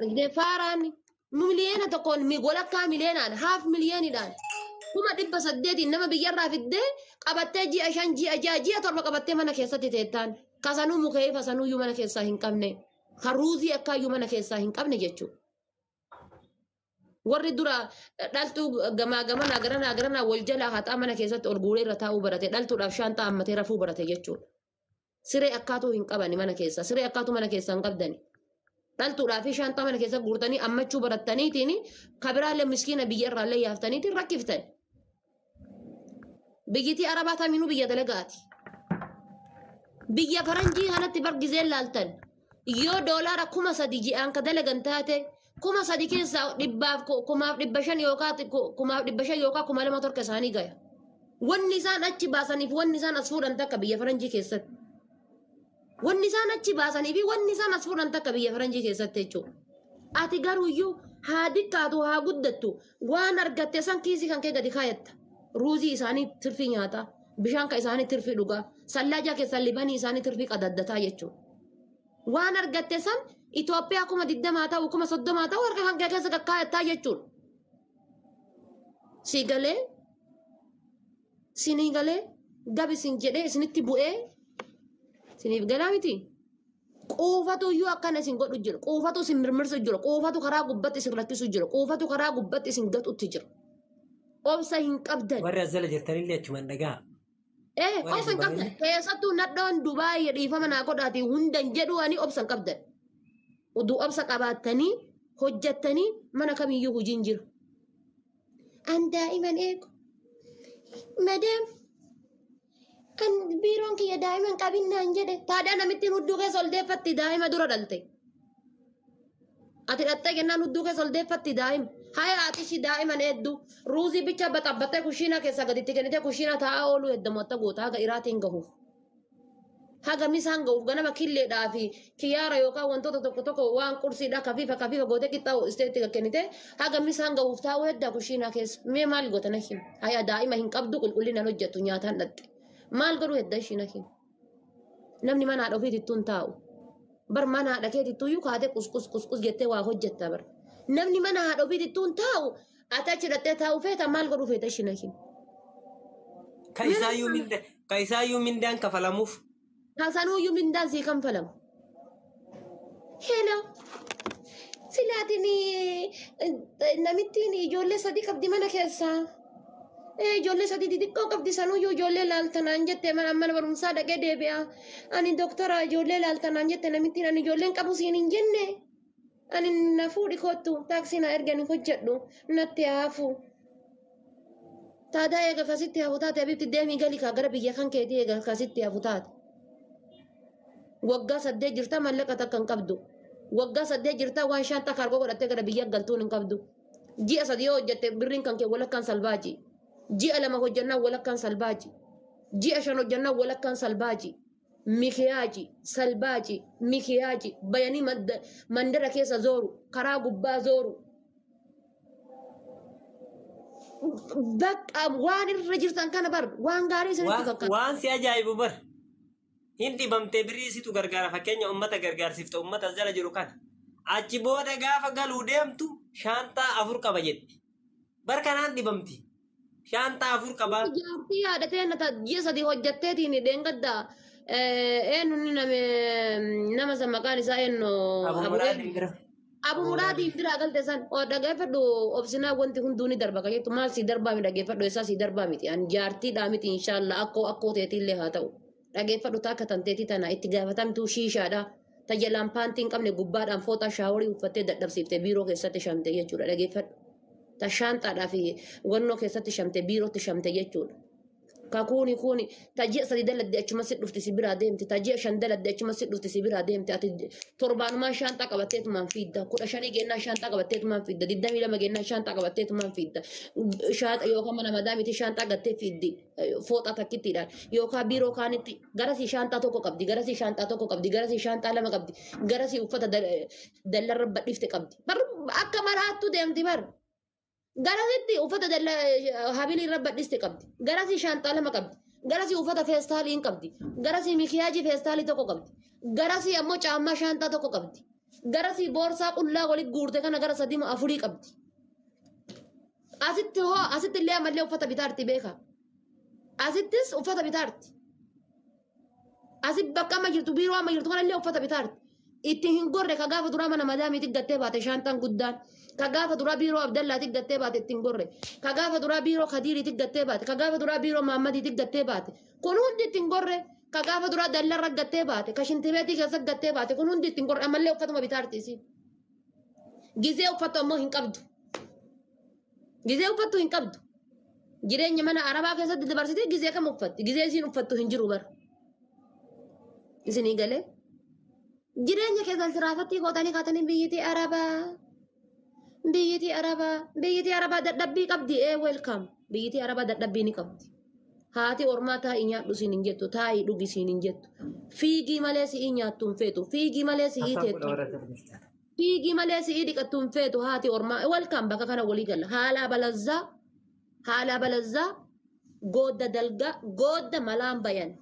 argitee faaraan miliyoona tokkoon walakkaa miliyoonaan haaf miliyoonidhaan kuma 800 nama biyyarraa fiddee qabattee ji'a 5 ji'a 7 qabattee mana keessatti teettaan kasanuu mukee fasanuuyyuu mana keessaa hin qabne haruuzii akkaayyuu mana keessaa hin qabne jechuudha. Warri dura dhaltuu gamaa garanaa wal jalaa haxaa mana keessatti ol guuree irra taa'uu barate dhaltuudhaaf shaantaa hammatee rafuu barate jechuudha. Siree akkaatuu hin qabani mana keessa siree akkaatuu mana keessa hin qabdani. Dhaltuudhaa fi shaantaa mana keessa guurtanii ammachuu barattaniitiin kabiraalee miskiina biyya irraallee yaaftaniitiin rakkiftan. Biyyitii Arabaa taminuu biyya dalagaati. Biyya faranjii kanatti bargizee laaltan yoo doolaara 3,000 ji'aan ka dalagan taate 3,000 keessaa 1,500 yookaan 2,000 torka isaanii gaya. Wanni isaan achi baasaniif wanni isaan as fuudhan takka biyya faranjii keessatti. Wanni isaan achi baasanii fi wanni isaan as fuudhan takka biyya faranjii keessatti jechuudha. Ati garuuyyuu haa diqqaatu haa guddattu waan argatte san kiisii kan kee gadi kaayatta. Ruuzii isaanii tirfii nyaataa, bishaan kan isaanii tirfii dhugaa, sallaajaa keessan libanii isaanii tirfii qadaddataa jechuudha. Waan argatte san Itoophiyaa 20 ta'u 30 ta'u harka kan kee keessa kakkaayataa jechuudha. Sinii galee gabi sin jedhee isinitti bu'ee siniif galaa miti. Quufatu iyyuu akkana isin godhu jira. Quufatu isin mirmirsu jira. Quufatu karaa gubbatti isin rakkisu jira. Quufatu karaa gubbatti isin gatutti jira. Obsa hin qabdan. Warri as jala jirtanillee achumaan dhagaa. Obsa hin qabdan. Keessattuu nadhoon Dubaayii dhiifama naa godhaati hundan jedhu ani obsa hin qabdan. Uduu obsa qabaattanii hojjattanii mana kamiyyuu hojiin jiru. An daa'iman eegu. Madam. Kan biiroon kiyya daa'iman qabinnaan jedhe taadhaa namittiin hudduu keessa ol deeffatti daa'ima dura dhalte. Ati dhattee kennaan hudduu keessa ol deeffatti daa'ima. Haya ati ishii daa'iman hedduu ruuzii bicha baxabbattee kushiina keessa gaditti kennitee kushiina taa'aa ooluu heddamoota goota haga iraatiin gahuuf. Haga misaan gahuuf ganama killeedhaa fi kiyyaara yookaan wantoota tokko waan qursiidhaa kafiifa gootee qixxaa isteetti kennitee haga misaan gahuuf taa'uu heddaa kushiina keessa. Mee maal gootana him? Haya daa'ima hin qabdu qulqullinaan hojjettu nyaataan dhatte. Maal godhu hedda ishii nakin namni mana haadha ofiitittuu hin taa'u bar mana haadha keetittuu iyyuu kaatee qusqus jettee waa hojjetta bar namni mana haadha ofiitittuu hin taa'u ati achi dhattee taa'u feeta maal godhu feeta ishii nakin. Ka isaayyuu mindaan kafalamuuf. Kaasanuuyyuu mindaan sii kanfalamu. Hello. Silaatiin namittiin ijoollee 3 qabdi mana keessaa. Ijoollee 3 xixiqqoo qabdi sanuuyyuu ijoollee laaltanaan jette mana barumsaa dhaqee deebi'a. Ani doktora ijoollee laaltanaan jette namittiin ani ijoolleen qabu siin hin jenne. Ani na fuudhi kottu taaksii na ergani hojjedhu natti haafu. Taadaa eega kasitti hafu taate abibti deemii galii kaa gara biyya kan keetii eega kasitti hafu taate. Waggaa 8 jirta mallaqa takka hin qabdu. Waggaa 8 jirta waan shaantaa kaargoo godhattee gara biyya galtuun hin qabdu. Ji'a 3 yoo hojjette birriin kan kee walakkaan salbaaji. Ji'a 2 hojjannaan walakkaan salbaaji. Ji'a 5 hojjannaan walakkaan salbaaji. Mikiyaaji, salbaaji, mikiyaaji. Bayanii mandara keessa zooru, karaa gubbaa zooru. Bakka waan irra jirtan kana bar waan gaarii isinitti fakkaata. Waan si ajaa'ibu bar. Hindi bamtee biriisitu gargaara fakkeenya uummata gargaarsifta uummata jala jiru kana. Achi booda gaafa galuu deemtu shaantaa 4 qaba jetti. Bar kanaan dhibamti. Shaantaa 4 qaba. Jaartii yaadattee ji'a 3 hojjetteetiin dheengaddaa nama san maqaan isaa eenyu Abu Muraadiin bira galte san dhaggeeffadhu obsinaa wanti hunduu ni darba qajeeltu maal si darbaa mi dhaggeeffadhu isaa si darbaa miti an jaartiidhaa miti inshaallah akkoo teetiillee haa ta'u dhaggeeffadhu taakka tanteetii tana itti gaafatamtuu shiishaadha tajaajilaan paantii hin qabne gubbaadhaan fooxaa shaaworii uffattee dadhabsiiftee biiroo keessatti shamte jechuudha dhaggeeffadhu ta shaanxaadhaa fi wannoo keessatti shamte biirootti shamte jechuudha. Kakuni tajia 3 daladde achuma sit dhufti si bira deemti tajia 5 daladde achuma sit dhufti si bira deemti ati torbaanumaan shaantaa qabatteetumaan fiidda 15 geennaa shaantaa qabatteetumaan fiidda 22 geennaa shaantaa qabatteetumaan fiidda yookaan mana madaamiti shaantaa gattee fiiddi fooxaa takkittiidhaan yookaan biiroo kaanitti garasii shaantaa tokko qabdi garasii shaantaa tokko qabdi garasii shaantaa 2 qabdi garasii uffata dallarra badhifte qabdi akka maraattu deemti bar. Garasitti uffata habilii irra badhiste qabdi. Garasii shaantaa 2 qabdi. Garasii uffata feestaalii hin qabdi. Garasii mikiyaajii feestaalii tokko qabdi. Garasii ammoo caammaa shaantaa tokko qabdi. Garasi boorsaa qullaa walitti guurte kana gara sadii afurii qabdi. Asitti illee ammallee uffata bitaarti beeka. Asittis uffata bitaarti. Asit bakka amma jirtu biiroo amma jirtu kanallee uffata bitaarti. Itti hin gorre ka gaafa duraa mana madaamiitti gattee baate shaantaan guddaan. Ka gaafa duraa biiroo Abdallaatti gattee baate itti hin gorre. Ka gaafa duraa biiroo Kadiiriitti gattee baate. Ka gaafa duraa biiroo Maammadiitti gattee baate. Kun hundi itti hin gorre. Ka gaafa duraa dallarra gattee baate. Ka shintibeetii keessa gattee baate. Kun hundi itti hin gorre. Ammallee uffatuma bitaarti isiin. Gizee uffattu ammoo hin qabdu. Gizee uffattu hin qabdu. Jireenya mana Arabaa keessatti dabarsitee gizee kam uffatti? Gizee isiin uffattu hin jiru bara. Isinii galee? Jireenya keessan siraafattii gootanii kaatanii biyyittii Arabaa dadhabbii qabdi welcome. Biyyittii Arabaa dadhabbii ni qabdi. Haati ormaa taa'ii nyaadhu siin hin jettu, taa'ii dhugi siin hin jettu. Fiigii malee si'ii nyaattu hin feetu, fiigii malee si'ii teettu. Fiigii malee si'ii dhiqattu hin feetu haati ormaa welcome bakka kana walii galla. Haala balazzaa goodda dalgaa goodda malaan bayan.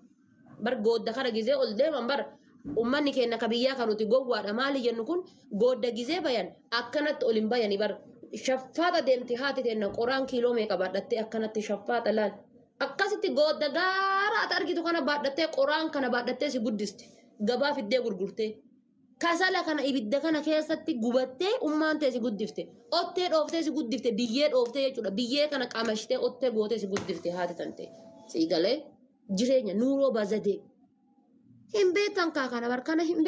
Bar goodda kana gizee ol deeman bar ummanni keenya ka biyyaa kan nuti gowwaadha maali jennu kun goodda gizee bayan akkanatti ol hin bayani bar shaffaata deemti haati teenna qoraan kiiloo meeqa baadhattee akkanatti shaffaata laal akkasitti goodda gaara ati argitu kana baadhattee qoraan kana baadhattee si guddiste gabaa fiddee gurgurtee kasala kana ibidda kana keessatti gubattee ummaan tee si guddifte ottee dhooftee si guddifte biyyee dhooftee jechuudha biyyee kana qamashtee ottee gootee si guddifte haati tante si galee jireenya nuuroo bazadee hin beektan kana bar kana hin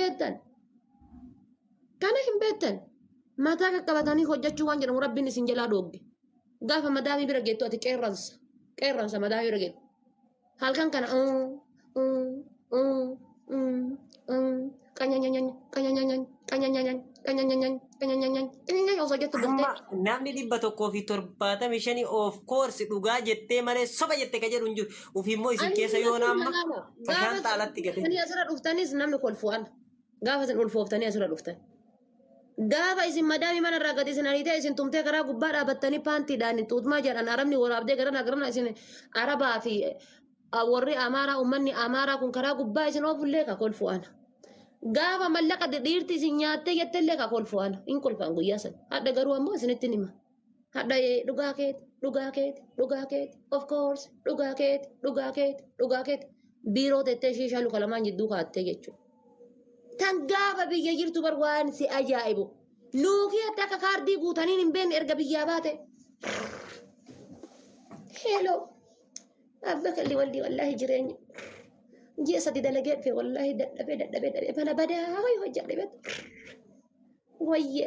beektan mataa qaqqabatanii hojjechuu waan jedhamu rabbiin isin jalaa dhoogge gaafa madaamii bira geettu ati qeerransa madaamii bira geettu halkan kana osoo jettu galtee namni 175 of course dhugaa jettee malee soba jette ka jedhu hin jiru. Ufimmoo isin keessa yoo naamma fashaan xaalatti gate. Ani asirra dhuftanis namni kolfu'an. Gaafa isin ulfooftanii asirra dhuftan. Gaafa isin madaamii mana irraa gadi isin ariitee isin tumtee karaa gubbaa dhaabattanii paantiidhaan tuutmaa jedhan arabni waraabdee garana isin arabaa fi warri amaaraa ummanni amaaraa kun karaa gubbaa isin oofullee ka kolfu'an. Gaafa mallaqa dhiirti isin nyaattee jettellee ka kolfu'an hin kolfaan guyyaa san. Hadda garuu ammoo isinitti nima. Hadda dhugaa keeti of course dhugaa keeti biiroo tettee shiishaa luka lamaan jidduu kaattee jechuudha. Tan gaafa biyya jirtu bar waan si ajaa'ibu. Nuukii adda akka kaardii guutaniin hin beekne erga biyyaa baate. Hello. Abba kalli walli wallahi jireenya. Ji'a sadi dalagee dhufe wallahi dadhabee mana badaa wayi hojjaa dhibet. Wayye.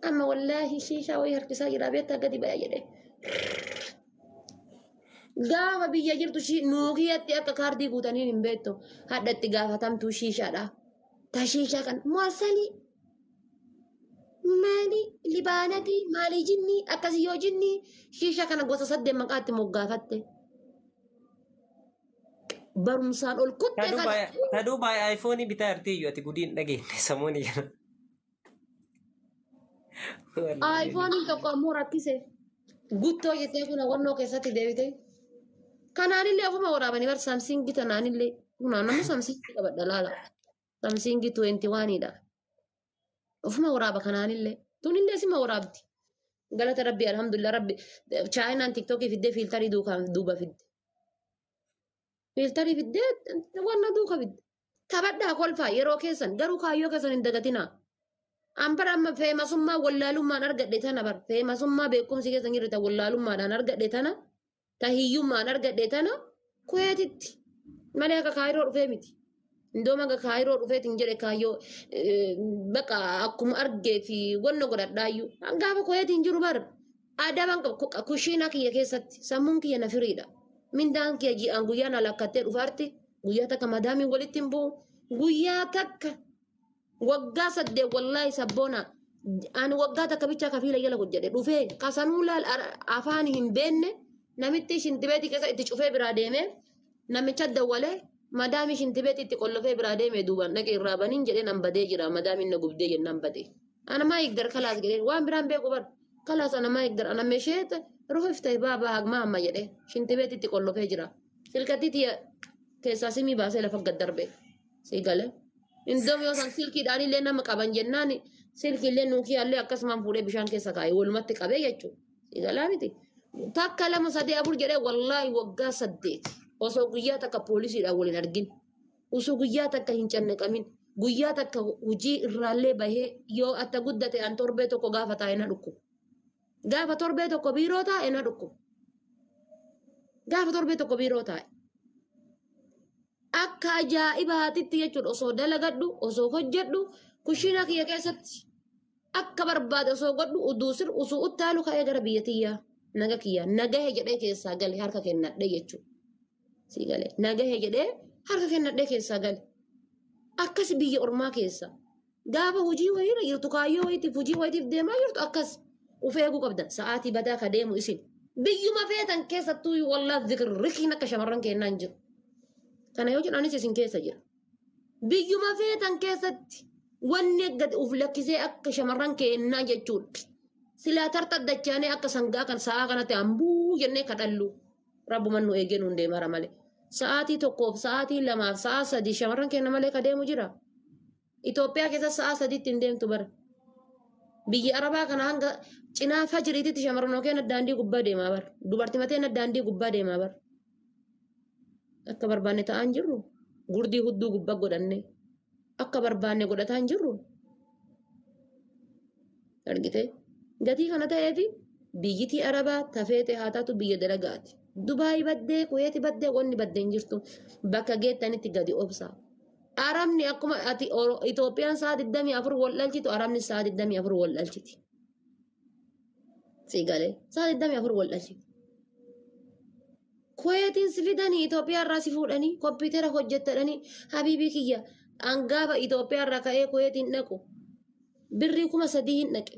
Amma wallahi shiishaa wayi harkisaa jira beektaa gadi baya jedhee. Gaafa biyya jirtu nuukii akka kaardii guutaniin hin beektu. Hadda itti gaafatamtuu shiishaadha. Ta shiishaa kan moosalii. Maali libaanati maali jinni akkasii yoo jinni shiishaa kana gosa 8 maqaatti moggaafatte. Barumsaan ol kuttee kana. Ta Duubaay iPhone bitaa irtiyyuu ati gudiin dhageenye samuuni jira. iPhone tokko ammoo rakkise. Guttoo jettee kun wannoo keessatti deebite. Kanaanillee ofuma waraabanii bar Samsung bitanaanillee kunaan namni Samsung qabadha laala. Samsung 21dha. Ofuma waraaba kanaanillee. Tunillee sima waraabdi. Galata Rabbi alhamdulillah Rabbi. Chaayinaan TikTokii fiddee fiiltarii duuba fidde. Fiiltarii fiddee wanna duuka fidde. Taphadhaa kolfaa yeroo keessan garuu kaayyoo keessan hin dagatinaa. Ampara amma feemasummaa wallaalummaan argadhe tana bar. Feemasummaa beekumsi keessan jirta wallaalummaadhaan argadhe tana. Tahiyyummaan argadhe tana kuyeetitti. Malee akka kaayiroo dhufee miti. Indooma akka kaayiroo dhufeetiin jedhe kaayyoo bakka akkuma argee fi wanna godhadhaayyuu. Gaafa kuyeetiin jiru bar. Aadaaban kushiina kiyya keessatti sammuun kiyya na firiidha. Mindaan kiyya ji'aan guyyaa na lakkattee dhufaarti. Guyyaa takka madaamiin walitti hin bu'u. Guyyaa takka waggaa 8 wallaahi sabboona. Ani waggaa takka bichaa kafiila jala hojjedhe dhufee kasanuu laal afaan hin beenne. Namitti shintibeetii keessa itti cufee biraa deemee namicha dawwalee madaamii shintibeetii itti qollofee biraa deemee duubaan dhaqee irraa baniin jedhee nan badee jira madaamiin na gubdee jennaan badee. Ana maa eegdar kalaas jedhee waan biraan beeku bar kalaas ana maa eegdar ana meesheet ruuftee baabaa hagmaa amma jedhee shintibeetii itti qollofee jira. Silkattii keessaa simii baasee lafa gad darbee si galee Indoom yoo san silkiidhaan illee nama qaban jennaan silkii illee nuukii illee akkasumaan fuudhee bishaan keessa kaa'ee walumatti qabee jechuudha. Sigalaa miti. Takka lama sadii afur jedhee wallaahi waggaa 8 osoo guyyaa takka poolisiidhaan waliin argin. Osoo guyyaa takka hin cannaqamin. Guyyaa takka hojii irraallee bahee yoo atta guddate an torbee tokko gaafa taa'e na dhukku. Gaafa torbee tokko biiroo taa'e na dhukku. Gaafa torbee tokko biiroo taa'e. Akka ajaa'ibaatitti jechuudha osoo dalagadhu osoo hojjedhu kushiina kiyya keessatti akka barbaade osoo godhu uduusir osoo uttaalu ka'ee gara biyyatiyyaa naga kiyya nagahe jedhee keessaa gale harka kennadhe jechuudha. Si galee nagahe jedhee harka kennadhe keessaa gale. Akkas biyya ormaa keessa gaafa hojii wayiirra jirtu kaayyoo wayiitiif hojii wayiitiif deemaa jirtu akkas ufeeguu qabda sa'aatii badaa ka deemu isin biyyuma feetan keessattuu wallaa zikirrikiin akka shamarran kennaan jiru. Kana yoo jedhanis isin keessa jira. Biyyuma feetan keessatti wanni gad uf lakkisee akka shamarran kennaa jechuudha. Silaa tartaddachaanee akka sangaa kan sa'aa kanatti hambuu jennee kadhallu rabbuman nu eegee nuun deemara malee. Sa'aatii tokkoof sa'aatii lamaaf sa'a sadii shamarran kenna malee ka deemu jira. Itoophiyaa keessa sa'a sadiitti hin deemtu bara. Biyya Arabaa kana hanga cinaa fajiriititti shamarran yookiin daandii gubbaa deemaa bara. Dubartii mateen daandii gubbaa deemaa bara. Akka barbaanne ta'an jirru gurdii hudduu gubbaa godhanne akka barbaanne godhataan jirru. Argite gatii kana ta'eefi biyyitii Arabaa tafeete haa taatu biyya dalagaati. Dubaay baddee Kuweeti baddee wanni baddee hin jirtu bakka geettanitti gadi obsaa. Arabni akkuma ati Itoophiyaan sa'a 24 wal dhalchitu Arabni sa'a 24 wal dhalchiti. Sigalee sa'a 24 wal dhalchiti. Kuweetiin si fidanii Itoophiyaa irraa si fuudhanii kompiitara hojjettanii habiibii kiyya angaafa Itoophiyaa irraa ka'ee Kuweetiin dhaqu birrii 3,000 hin dhaqe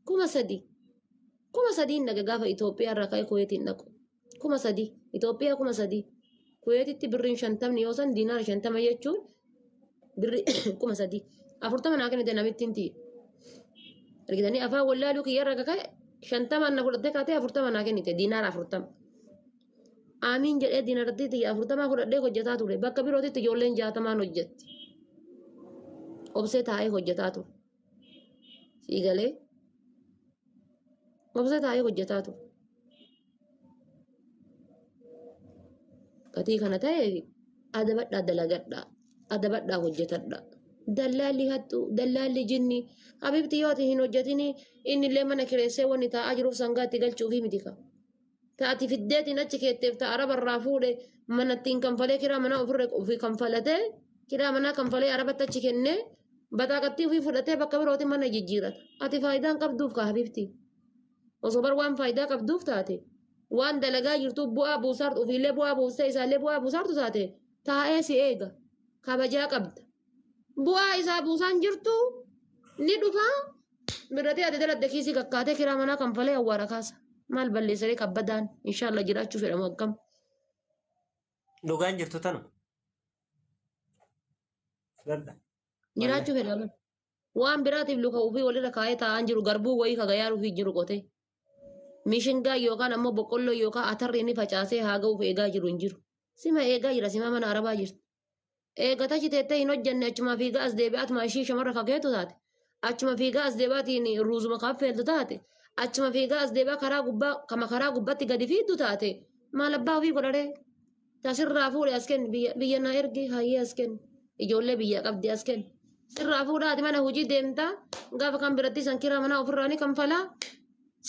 3,000 hin dhaqe gaafa Itoophiyaa irraa ka'ee Kuweetiin dhaqu 3,000 Itoophiyaa 3,000 Kuweetitti birriin 50 yoo san diinaara 50 jechuun birrii 3,000 40 naa kennite namitti hin tiye argitanii afaan wallaaluu kiyya irraa ka'ee 50 na fudhattee kaatee 40 naa kennite diinaara 40. Amiin jedhee diinarratti 40 fudhadhee hojjetaa ture. Bakka birootitti ijoolleen 60 hojjetti. Obsee taa'ee hojjetaa ture. Siigalee obsee taa'ee hojjetaa ture. Gatii kana ta'ee adabadhaa dalagadhaa. Adabadhaa hojjetadhaa. Dallaalli hattuu dallaalli jinni habibti yoo hin hojjetini inni illee mana kireessee wanni taa'aa jiruuf sangaatti galchuufi miti qaba. Taati fiddeetiin achi keetteef ta'a arabarraa fuudhe manattiin kanfalee kiraa manaa ofii kanfalatee kiraa manaa kanfalee arabatti achi kennee bataaqattii ofii fudhatee bakka birootiin mana jijjiirata. Ati faayidaan qabduuf kaa habibti. Osoo bar waan faayidaa qabduuf taate waan dalagaa jirtu bu'aa buusaartu ofiillee bu'aa buustee isaallee bu'aa buusaartu taate taa'ee si eega kabajaa qabda. Bu'aa isaa buusaan jirtu ni dhufaa birratee ati daladde kiisii kakkaatee kiraa manaa kanfalee awwaara kaasa. Maal balleessanii kabbadaan inshallah jiraachuu fedhamu akkam. Dhugaan jirtu tanu. Jiraachuu fedhamu. Waan biraatiif luka ofii walirra kaa'ee taa'an jiru garbuu wayii kagayaa ofii jiru qotee. Mishingaa yookaan ammoo boqqolloo yookaan atarri inni facaasee haa ga'uuf eegaa jiru hin jiru. Sima eegaa jira sima mana arabaa jirtu. Eegata chiteettee hin hojjanne achuma fiigaa as deebi'aat maashii shamarra kakeetu taate. Achuma fiigaa as deebi'aatiin ruuzuma kaffeeltu taate. Achuma fiigaa as deebi'aa karaa gubbaatti gadi fiiddu taate. Maal abbaa ofii godhadhee. Tasirraa fuudhe as kenni biyya na ergi hayyee as kenni. Ijoollee biyya qabdi as kenni. Sirraa fuudhaati mana hojii deemtaa gaafa kan biratti san kiraa manaa ofirraa ni kanfalaa.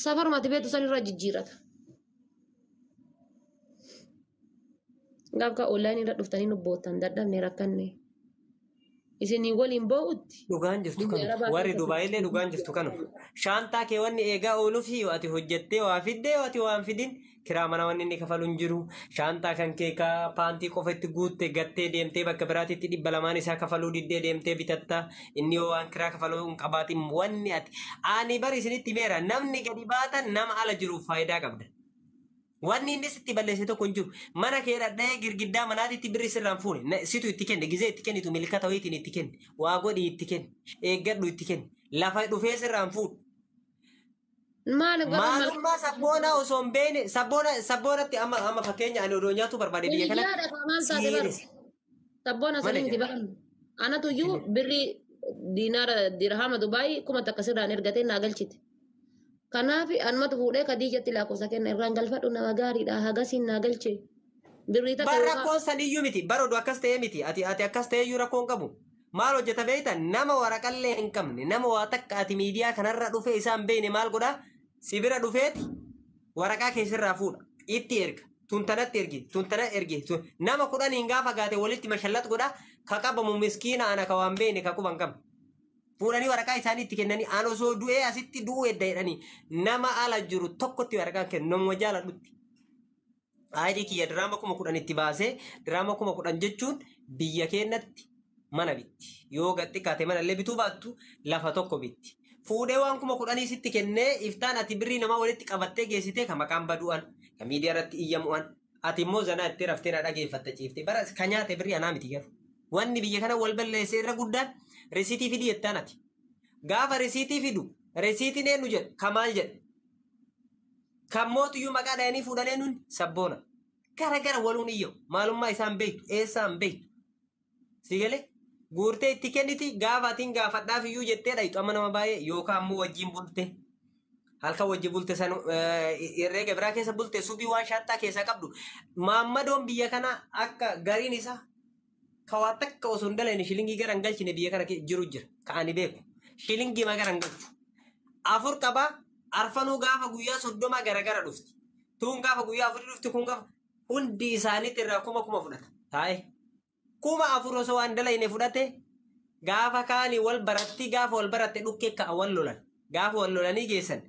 Safarumatti beektu san irra jijjiirata. Gaafa online irra dhuftanii nubboottan dadhabne rakkanne. Isinii waliin boo'utti. Dhugaan jirtu kanu. Warri Dubaayillee dhugaan jirtu kanu. Shaantaa kee wanni eegaa ooluuf yoo ati hojjettee waa fiddee yoo ati waan fidin kiraa mana wanni inni kafalu hin jiru. Shaantaa kan kee ka paantii qofa itti guutte gattee deemtee bakka biraatitti 200 isaa kafaluu diddee deemtee bitatta. Inni yoo waan kiraa kafaluu hin qabaatin wanni ati. Ani bari isinitti meera namni gadi baatan nama ala jiruuf faayidaa qabda. Wanni inni sitti balleesse tokko hin jiru. Mana kee dhadhee girgiddaa manaatitti birri sirraan fuune. Situ itti kenne gizee itti kennitu milkata wayiitiin itti kenne. Waa godhi itti kenne. Eeggadhu itti kenne. Lafa dhufee sirraan fuudhu. Maalummaa sabboonaa osoo hin beekne sabboonatti amma fakkeenya ani odoo nyaatu barbaade biyya kana. Sabboona sanii miti baqannu. أنا تيجو بري دينار درهم دبي كم تكسر عن إرجعتين ناقل شيء كنا في أنا ما تقولي كديجة تلاقو سكين الرانجل فاتو نواجاري ده هجاسين ناقل شيء بري Barra تكيوكا koon saniyyuu miti. Barooduu akkas ta'ee miti. Ati akkas ta'ee iyyuu rakkoon qabu. Maal hojjeta beekta? Nama waraqallee hin qabne, nama waa takka ati miidiyaa kanarra dhufee isaan beekne maal godhaa? Sibira dhufeeti waraqaa keessirraa fuudha. Itti erga. Tuntanatti ergi. Tuntana ergi. Nama kudhaniin gaafa gaate walitti mashallat godhaa. Ka qabamu miskiina ana ka waan beekne ka quban qabu. Fuudhanii waraqaa isaanii itti kennanii aan osoo du'ee asitti du'uu edda jedhanii nama ala jiru tokkotti waraqaa kennu nama jaaladhutti. Aayidii kiyya diraama 10,000 itti baasee diraama 10,000 jechuun biyya keenyatti mana bitti. Yoo gatti kaate mana illee bituu baattu lafa tokko bitti. Fuudhee waan 10,000 sitti kennee iftaan ati birrii namaa walitti qabattee geessitee ka maqaan badu'an ka miidiyaa irratti iyyamu'an ati immoo zanaa itti raftee na dhageeffatta ciifte bara ka nyaate birrii anaa miti garuu. Wanni biyya kana wal balleessee irra guddaan risiitii fidii jettaan ati. Gaafa risiitii fidu risiitiin eenyu jedhu ka maal jedhu. Kan mootiyyuu maqaa dhayanii fuudhanii nun sabboona. Gara waluun iyyoo maalummaa isaan beektu eessaan beektu. Sigalee guurtee itti kenniti gaafa atiin gaafadhaaf iyyuu jettee dhaytu amma nama baay'ee yookaan ammoo wajjin bulte. Halkan wajji bulte san herreega biraa keessa bulte subii waan shaattaa keessa qabdu. Maammadoon biyya kana akka gariin isaa kawaa takka osoo hin dalayne shilingii gara hin galchine biyya kana jiru jira. Ka'anii beeku. Shilingii ma gara hin galchu. Afur qabaa. Arfanuu gaafa guyyaa 30 garagara dhufti. Tuun gaafa guyyaa 4 dhufti kun gaafa hundi isaaniitti irraa 1,000 fudhata. Taa'e. 4,000 osoo waan dalayne fudhate gaafa kaanii wal baratti gaafa wal baratte dhukkee ka'a wal lolan. Gaafa wal lolanii geessan.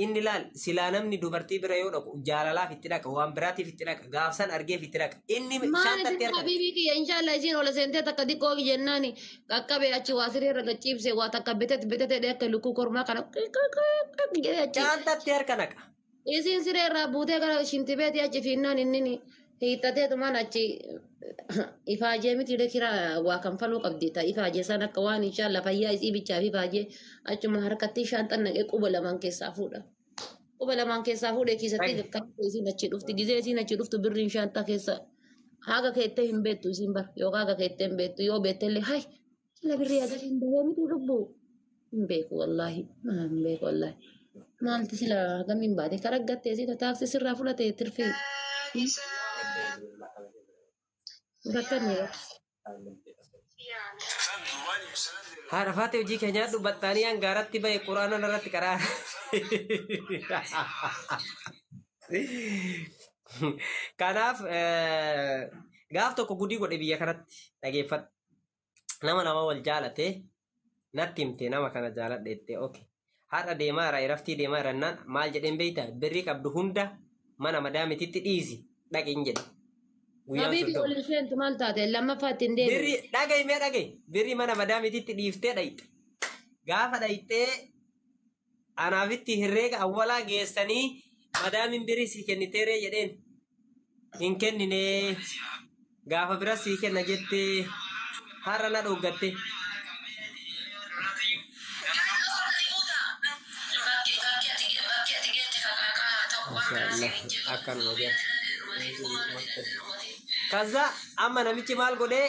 Inni laal silaa namni dubartii bira yoo dhaqu jaalalaaf itti dhaqa waan biraatiif itti dhaqa gaafsan argeef itti dhaqa. Inni shaantatti argama. Habiibii kiyya inshallah isiin ola seentee takka xiqqoo jennaani qaqqabe achi waa siree irra gachiibse waa takka bitete akka lukkuu kormaa kana jedhee achi. Shaantatti harka naqa. Isiin siree irraa buutee gara shintibeetii achi fiinnaan inni hiixateetumaan achi ifaajee miti kira waa kan faluu qabdi ta'a ifaajee san akka waan inshallah fayyaa isii bichaaf ifaajee achuma harkatti shaantan naqee quba lamaan keessaa fuudha. Quba lamaan keessaa fuudhee keessatti gakkatti isiin achi dhufti gizee isiin achi dhuftu birriin shaantaa keessa haga keettee hin beektu isiin bar yookaan haga keettee hin beektu yoo beektellee hay sila birrii agar hin bahee miti lubbu hin beeku wallaahi hin beeku wallaahi maalti sila hagamiin baate karaggattee sila taaksii sirraa fudhatee tirfii. Haadha faate hojii keenyaa dubbattaanii hangaaratti bahe quraana irratti qaraa. Kanaaf gaaf tokko gudii godhe biyya kanatti dhageeffadhu. Nama wal jaalate natti himte nama kana jaaladheette okay. Haadha deemaa irraa iraftii deemaa irrannaan maal jedheen beeyta birrii qabdu hunda mana madaamititti dhiisi dhaqin jedhe. Habiibi olin seentu maal taate lammaffaa ittiin deemu. Birri dhagahi birri mana madaamititti dhiiftee dhayite. Gaafa dhayitee anaafitti herreega awwalaa geessanii madaamin birri sii kenniteeree jedheen hin kennine gaafa bira sii kenna jettee har'a na dhoggatte. Akkanuma jira. Kaza amma namichi maal godhee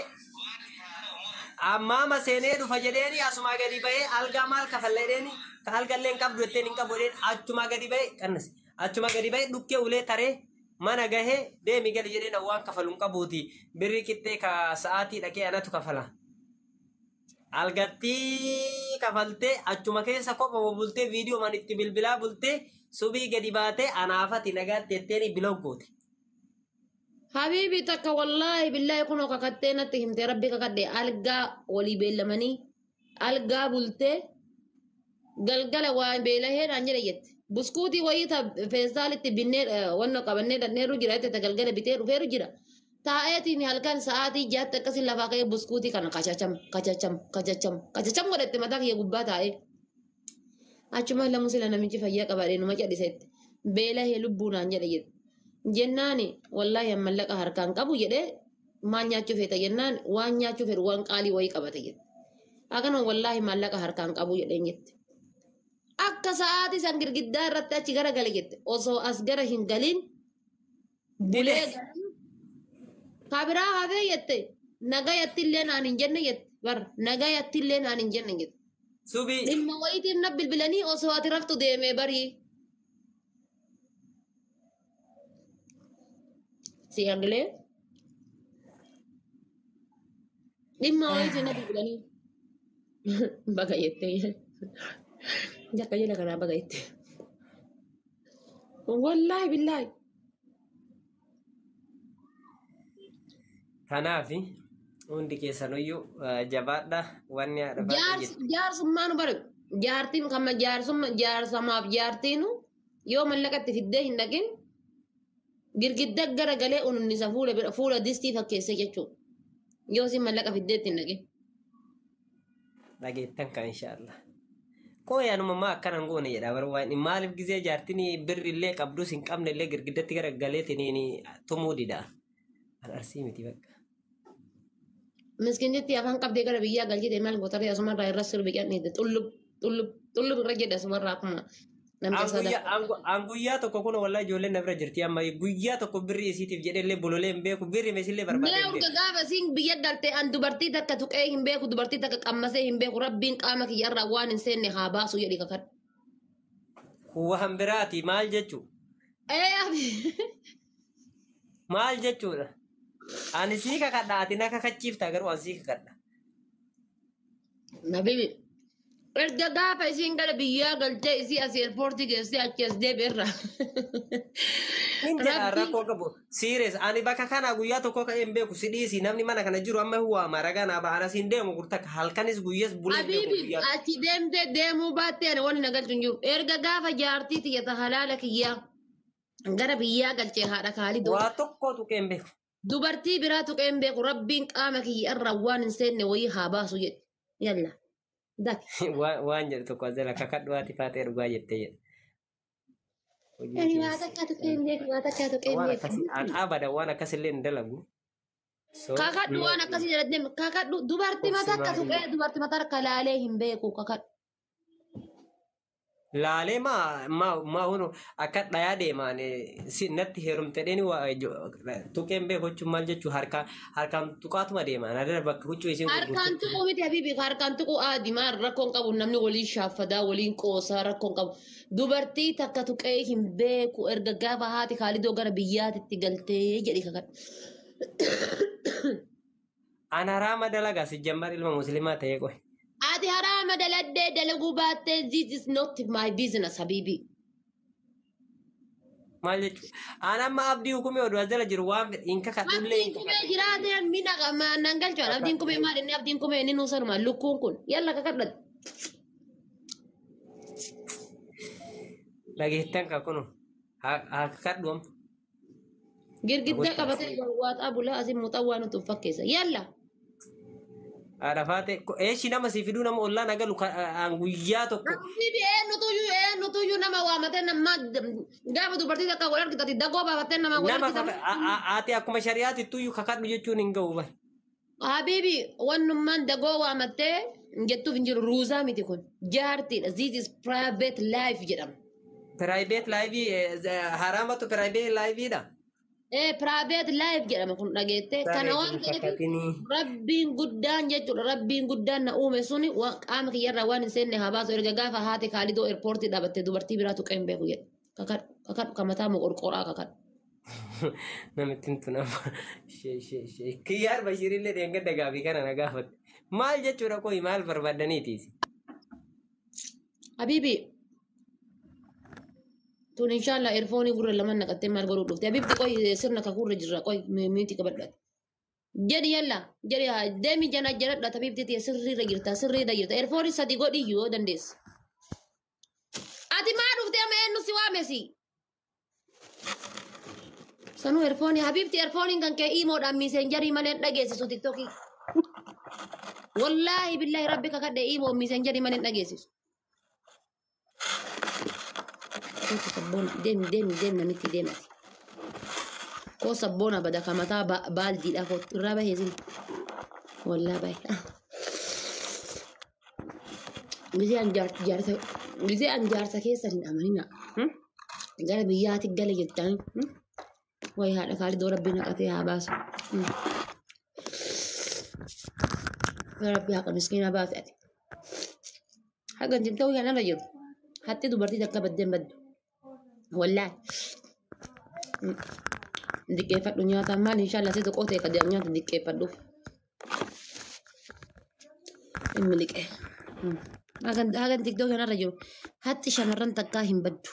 amma seenee dhufa jedheeni asuma gadi bahee algaa maal kafalleedheeni ka algalleen qabdu jetteen hin qabu jedheen achuma gadi bahee qannas achuma gadi bahee dhukkee ulee taree mana gahee deemi gali jedheen waan kafaluun qabuuti birrii qixxee ka sa'aatii dhaqee anatu kafala. Algattii kafaltee achuma keessa kophama bultee viidiyoo man itti bilbilaa bultee subii gadi baatee anaafati nagaatti jetteeni biloggooti. Habiibi takka wallaahi billaahi kunoo kakattee natti himte rabbi kakadde algaa walii beellamanii algaa bultee galgala waan beelaheedhaan jedhe jette. Buskuutii wayii ta feestaalitti binnee wanno qabannee dhanneeru jira jette galgala bitee dhufeeru jira. Taa'eetiin halkan sa'aatii jaatti akkasiin lafaa ka'ee buskuutii kana kachacham godhette mataa kiyya gubbaa taa'ee. Achuma lamu sila namichi fayyaa qabaadhee numa cadhisetti beelahee lubbuunaan jedhe jette. Jennaani wallahi mallaqa harkaan qabu jedhee maal nyaachuu feeta jennaan waan nyaachuu fedhu waan qaalii wayii qabate jette. Akkana wallahi mallaqa harkaan qabu jedheen jette. Akka sa'aatii san girgiddaa irratti achi gara gale jette osoo as gara hin galiin bulee kabiraa hafee jette nagayatti illee naan hin jenne jette bar nagayatti illee naan hin jenne jette Subi. dhimma wayiitiif na bilbilanii osoo ati raftu deemee barii si argilee dhimma wayiitiif na bilbilanii baga jettee jakka jala kanaa baga jettee wallaahi billaahi Kanaafi hundi keessanuyyuu jabaadha wanni haadha jaarsummaan bare jaartiin kama jaarsamaaf jaartiinu yoo mallaqatti fiddee hin dhaqin girgidda gara galee ununnisa fuula distii fakkeesse jechuudha yoo si mallaqa fiddeetti hin dhaqin. dhageettan kan inshaallah. Koyaanuma maa akkanan goone jedha barbaadni maaliif gizee jaartiin birrillee qabdus hin qabne illee girgiddatti gara galeetiin tumuu dida. An arsii miti bakka. Miskinnitti afaan qabdee gara biyyaa galchite maal gootaree asumarraa irra sirbi qanniite xullub irra jedha asumarraa akkuma namni sadaa. An guyyaa tokko kun wallaa ijoolleen na bira jirti amma guyyaa tokko birri isiitiif jedhellee bololee hin beeku birri meesillee barbaadee hin beeku. Gaafa siin biyya galtee an dubartii takka tuqee hin beeku dubartii takka qammasee hin beeku rabbiin qaama kiyyarraa waan hin seenne haa baasu jedhi kakadha. Waan biraati maal jechuu? Maal jechuudha? Ani sii kakadha ati na kakachiifta garuu an sii kakadha. Nabibi. Erga gaafa isiin gara biyyaa galtee isii as eerpoortii geessee achi as deebiirra. Injala rakkoo qabu. Serious ani bakka kana guyyaa tokko ka'ee hin beeku si dhiisi namni mana kana jiru amma huwa maragaa naa ba'ana siin deemu gurtakka halkanis guyyaas bulee beeku. Abibi achi deemtee deemuu baattee ani wanni na galchu hin jiru. Erga gaafa jaartii tiyyata halaala kiyyaa gara biyyaa galchee haadha kaalii waa tokko tuqee hin beeku. Dubartii biraa tuqee hin beeku rabbiin qaama kiyyarraa waan hin seenne wayii haa baasu jedhe. Yalla. Waan jedhu tokko asirra kakadhuwaati faatee dhugaa jettee jedha. Ani waa takka tuqee hin beeku waa takka tuqee hin beeku. An abada waan akkasillee hin dalagu. Kakadhu waan akkasii jedhadde kakadhu dubartii mataa akka tuqee dubartii mataa akka laalee hin beeku kakadhu. Laalee maa hunu akka dhayaa deemaan natti heerumtedheeni tuqee hin beeku jechuun maal jechuu harkaan tuqaatuma deemaan adda bakka huccuu isiin harkaan tuquu miti habiibi harkaan tuquu aadi maal rakkoon qabu namni waliin shaaffadaa waliin qoosaa rakkoon qabu dubartii takka tuqee hin beeku erga gaafa haati kaalidoo gara biyyaatitti galtee jedhi kakadhu. An haraama dalagaa si jammar ilma muslimaa ta'ee qoy. Ati haraama daladdee dalaguu baattee this is not my business habiibi. Maal jechuudha? An amma abdii hukumee oduu as jala jiru waan hin kakadhullee hin kakadhu. Abdiin kumee jiraatee miidhaga nan galchuun abdiin kumee maal inni abdiin kumee inni nuusanuma lukkuun kun yalla kakadhatu. Dhageettan ka kunu haa kakadhu amma. Girgiddaa qabatee waaxaa bulaa asiin muuxawwaa nuti fakkeessa yalla. Arafate eeshi nama si fidu nama ollaan agalu guyyaa tokko. Bibi eenyutuyyuu nama waamatee nama gaafa dubartii takka wal argitati dagoo baafattee nama wal argitati. Ati akkuma shari'aatti tuyyuu kakadhu jechuun hin ga'u bahe. Habibi wannummaan dagoo waamattee jettuuf hin jiru ruuzaa miti kun jaartiidha this is private life jedhama. Private life haraamatu private lifeidha. Private life jedhama kun dhageette kana waan ta'eef rabbiin guddaan jechuudha rabbiin guddaan na uume suni qaama kiyyarraa waan hin seenne haa baasu erga gaafa haati kaalidoo eerpoortii dhaabattee dubartii biraa tuqee hin beeku jedhe kakadhu kamataa moqorqoraa kakadhu. Namitti hin tunama kiyyaar bashiirillee dheengadda gaafii kana na gaafatte maal jechuudha qoyi maal barbaadaniitiisi. Habibi. Tun inshallah earphone gurra lama naqattee maal godhuu dhufte abibti qoy sirna kakurra jirra qoy miiti qabadha jedhi yalla jedhi deemi jana jedhadha tabibti sirriirra jirta earphone sadi godhi yoo dandeessa ati maa dhufte ama eenyu si waamesi sanu earphone habibti earphone kan kee imoodhaan messengerii malee dhageessisu tiktoki wallahi billahi rabbi kakadhe imo messengerii malee dhageessisu. Sabboon deemi namitti deemati. Koo sabboona bada kamataa baaldiidha koo irraa bahee sin. Wallaa bahee. Gisee an jaarsa keessa hin amanina. Gara biyyaatti gala jettanii. Wayi haadha kaalidoo rabbi naqatee haa baasu. يا ربي حق مسكينة باسأتي حق انت متوي انا رجل حتى دبرتي تكا بدين بدو والله ديكي فدو نياتا مال ان شاء الله سيدو قوتي قد نياتا ديكي فدو الملك ايه hagan tiktok kanarra jiru hatti shamarran takkaa hin baddu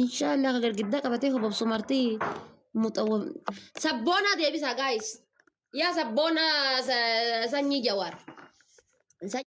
inshaallah ka gargiddaa qabatee hobobsu martii muxawwam sabboona deebisa gaayis yaa sabboona sanyii jawaar